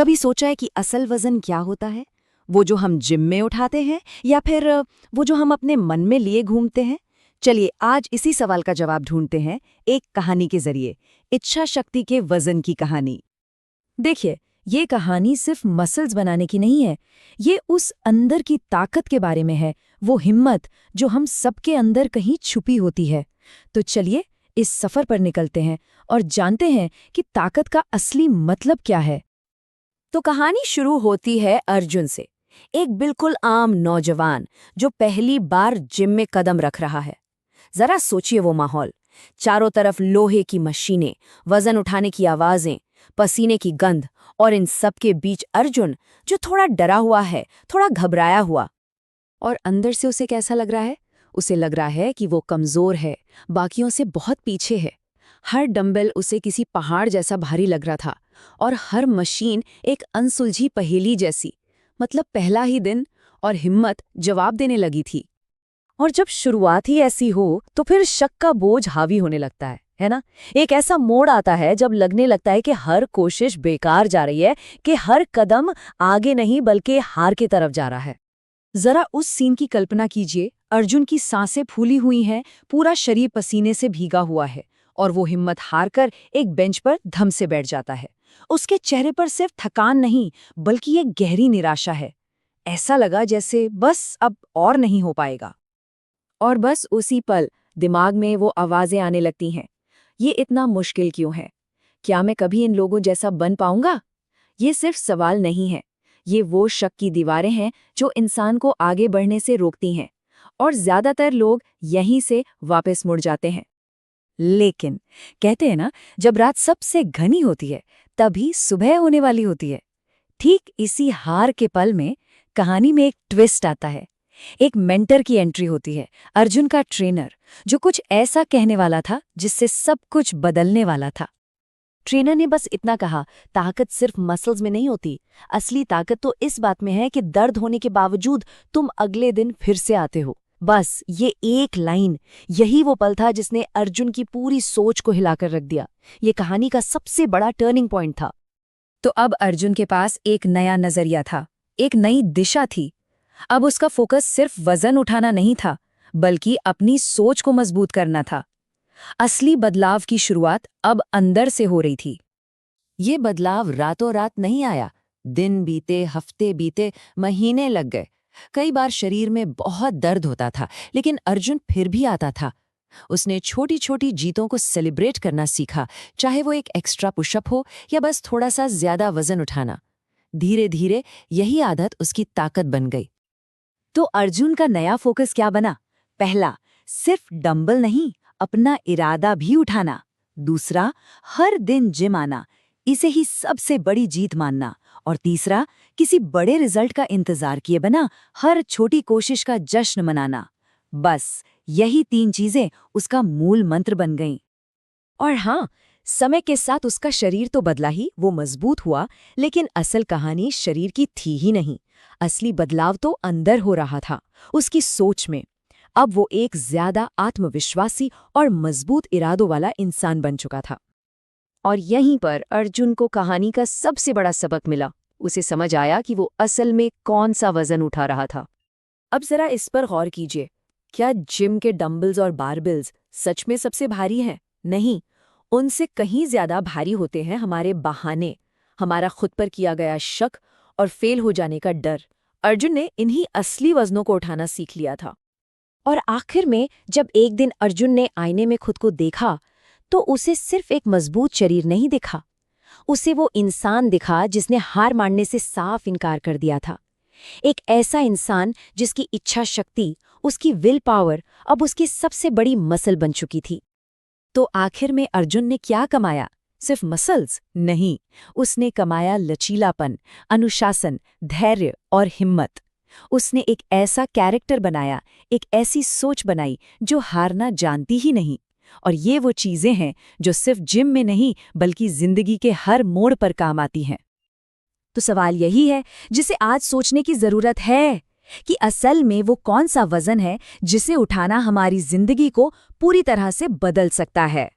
कभी सोचा है कि असल वजन क्या होता है? वो जो हम जिम में उठाते हैं या फिर वो जो हम अपने मन में लिए घूमते हैं? चलिए आज इसी सवाल का जवाब ढूंढते हैं एक कहानी के जरिए, इच्छा शक्ति के वजन की कहानी। देखिए, ये कहानी सिर्फ मसल्स बनाने की नहीं है। ये उस अंदर की ताकत के बारे में है, वो हिम्मत जो हम सबके अंदर कहीं छुपी होती है। तो चलिए इस सफर पर निकलते हैं और जानते हैं कि ताकत का असली मतलब क्या है। तो कहानी शुरू होती है अर्जुन से, एक बिल्कुल आम नौजवान जो पहली बार जिम में कदम रख रहा है। जरा सोचिए वो माहौल, चारों तरफ लोहे की मशीनें, वजन उठाने की आवाजें, पसीने की गंध, और इन सब के बीच अर्जुन जो थोड़ा डरा हुआ है, थोड़ा घबराया हुआ। और अंदर से उसे कैसा लग रहा है? उसे लग रहा है कि वो कमजोर है, बाकियों से बहुत पीछे है। हर डंबल उसे किसी पहाड़ जैसा भारी लग रहा था और हर मशीन एक अनसुलझी पहेली जैसी। मतलब पहला ही दिन और हिम्मत जवाब देने लगी थी। और जब शुरुआत ही ऐसी हो तो फिर शक का बोझ हावी होने लगता है ना? एक ऐसा मोड़ आता है जब लगने लगता है कि हर कोशिश बेकार जा रही है, कि हर कदम आगे नहीं बल्कि हार की तरफ जा रहा है। जरा उस सीन की कल्पना कीजिए। अर्जुन की सांसें फूली हुई हैं, पूरा शरीर पसीने से भीगा हुआ है और वो हिम्मत हारकर एक बेंच पर धम से बैठ जाता है। उसके चेहरे पर सिर्फ थकान नहीं बल्कि एक गहरी निराशा है। ऐसा लगा जैसे बस अब और नहीं हो पाएगा। और बस उसी पल दिमाग में वो आवाजें आने लगती हैं, ये इतना मुश्किल क्यों है? क्या मैं कभी इन लोगों जैसा बन पाऊंगा? ये सिर्फ सवाल नहीं है, ये वो शक की दीवारें हैं जो इंसान को आगे बढ़ने से रोकती हैं, और ज्यादातर लोग यहीं से वापस मुड़ जाते हैं। लेकिन कहते हैं ना, जब रात सबसे घनी होती है तभी सुबह होने वाली होती है। ठीक इसी हार के पल में कहानी में एक ट्विस्ट आता है। एक मेंटर की एंट्री होती है, अर्जुन का ट्रेनर, जो कुछ ऐसा कहने वाला था जिससे सब कुछ बदलने वाला था। ट्रेनर ने बस इतना कहा, ताकत सिर्फ मसल्स में नहीं होती, असली ताकत तो इस बात में है कि दर्द होने के बावजूद तुम अगले दिन फिर से आते हो। बस ये एक लाइन, यही वो पल था जिसने अर्जुन की पूरी सोच को हिलाकर रख दिया। ये कहानी का सबसे बड़ा टर्निंग पॉइंट था। तो अब अर्जुन के पास एक नया नजरिया था, एक नई दिशा थी। अब उसका फोकस सिर्फ वजन उठाना नहीं था, बल्कि अपनी सोच को मजबूत करना था। असली बदलाव की शुरुआत अब अंदर से हो रही थी। ये बदलाव रातों रात नहीं आया। दिन बीते, हफ्ते बीते, महीने लग गए। कई बार शरीर में बहुत दर्द होता था, लेकिन अर्जुन फिर भी आता था। उसने छोटी छोटी जीतों को सेलिब्रेट करना सीखा, चाहे वो एक एक्स्ट्रा पुशअप हो या बस थोड़ा सा ज्यादा वजन उठाना। धीरे धीरे यही आदत उसकी ताकत बन गई। तो अर्जुन का नया फोकस क्या बना? पहला, सिर्फ डंबल नहीं, अपना इरादा भी उठाना। दूसरा, हर दिन जिम आना, इसे ही सबसे बड़ी जीत मानना। और तीसरा, किसी बड़े रिजल्ट का इंतजार किए बिना हर छोटी कोशिश का जश्न मनाना। बस यही 3 चीजें उसका मूल मंत्र बन गईं। और हाँ, समय के साथ उसका शरीर तो बदला ही, वो मजबूत हुआ, लेकिन असल कहानी शरीर की थी ही नहीं। असली बदलाव तो अंदर हो रहा था, उसकी सोच में। अब वो एक ज्यादा आत्मविश्वासी और मजबूत इरादों वाला इंसान बन चुका था। और यहीं पर अर्जुन को कहानी का सबसे बड़ा सबक मिला। उसे समझ आया कि वो असल में कौन सा वजन उठा रहा था। अब जरा इस पर गौर कीजिए, क्या जिम के डंबल्स और बारबेल्स सच में सबसे भारी हैं? नहीं, उनसे कहीं ज्यादा भारी होते हैं हमारे बहाने, हमारा खुद पर किया गया शक और फेल हो जाने का डर। अर्जुन ने इन्हीं असली वजनों को उठाना सीख लिया था। और आखिर में जब एक दिन अर्जुन ने आईने में खुद को देखा, तो उसे सिर्फ एक मजबूत शरीर नहीं दिखा, उसे वो इंसान दिखा जिसने हार मानने से साफ इनकार कर दिया था। एक ऐसा इंसान जिसकी इच्छा शक्ति, उसकी विल पावर अब उसकी सबसे बड़ी मसल बन चुकी थी। तो आखिर में अर्जुन ने क्या कमाया? सिर्फ मसल्स नहीं, उसने कमाया लचीलापन, अनुशासन, धैर्य और हिम्मत। उसने एक ऐसा कैरेक्टर बनाया, एक ऐसी सोच बनाई जो हारना जानती ही नहीं। और ये वो चीजें हैं जो सिर्फ जिम में नहीं बल्कि जिंदगी के हर मोड़ पर काम आती हैं। तो सवाल यही है जिसे आज सोचने की जरूरत है कि असल में वो कौन सा वजन है जिसे उठाना हमारी जिंदगी को पूरी तरह से बदल सकता है।